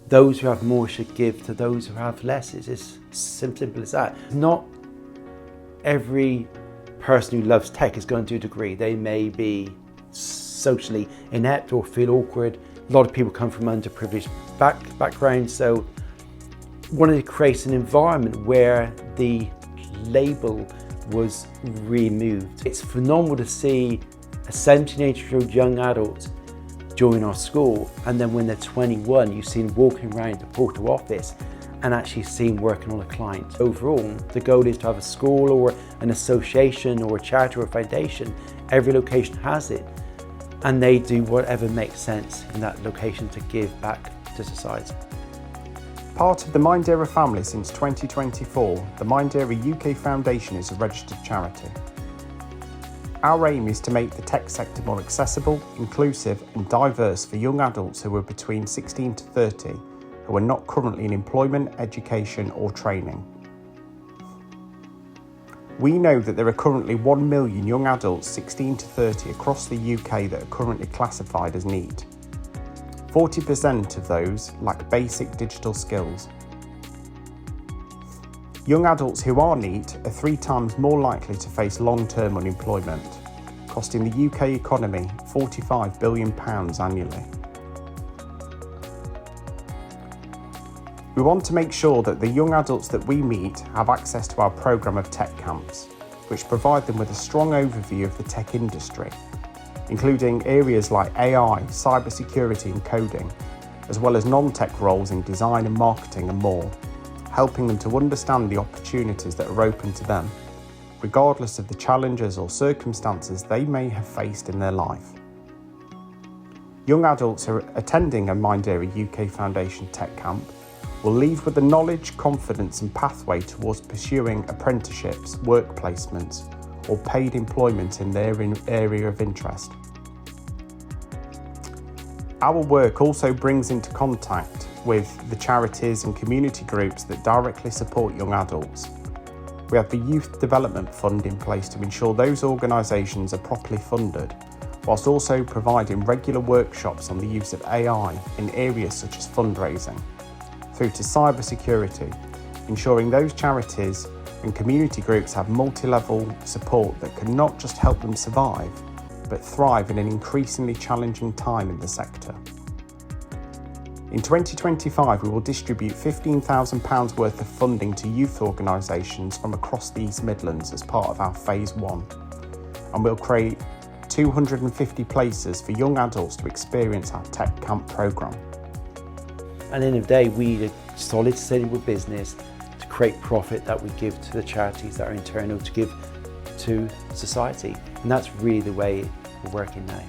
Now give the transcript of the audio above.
those who have more should give to those who have less. It's as simple as that. Not every person who loves tech is going to do a degree. They may be socially inept or feel awkward. A lot of people come from underprivileged backgrounds, so wanted to create an environment where the label was removed. It's phenomenal to see a 17, 18-year-old young adult join our school, and then when they're 21, you see them walking around the Portugal office and actually see them working on a client. Overall, the goal is to have a school or an association or a charity or a foundation. Every location has it, and they do whatever makes sense in that location to give back to society. Part of the MINDERA family since 2024, the MINDERA UK Foundation is a registered charity. Our aim is to make the tech sector more accessible, inclusive and diverse for young adults who are between 16 to 30, who are not currently in employment, education or training. We know that there are currently 1 million young adults 16 to 30 across the UK that are currently classified as NEET. 40% of those lack basic digital skills. Young adults who are NEET are 3 times more likely to face long-term unemployment, costing the UK economy £45 billion annually. We want to make sure that the young adults that we meet have access to our programme of tech camps, which provide them with a strong overview of the tech industry, including areas like AI, cybersecurity and coding, as well as non-tech roles in design and marketing and more, helping them to understand the opportunities that are open to them, regardless of the challenges or circumstances they may have faced in their life. Young adults who are attending a MINDERA UK Foundation Tech Camp will leave with the knowledge, confidence and pathway towards pursuing apprenticeships, work placements or paid employment in their area of interest. Our work also brings into contact with the charities and community groups that directly support young adults. We have the Youth Development Fund in place to ensure those organisations are properly funded, whilst also providing regular workshops on the use of AI in areas such as fundraising, through to cybersecurity, ensuring those charities and community groups have multi-level support that can not just help them survive, but thrive in an increasingly challenging time in the sector. In 2025, we will distribute £15,000 worth of funding to youth organisations from across the East Midlands as part of our Phase 1, and we'll create 250 places for young adults to experience our Tech Camp programme. At the end of the day, we need a solid, sustainable business to create profit that we give to the charities that are internal to give to society. And that's really the way we're working now.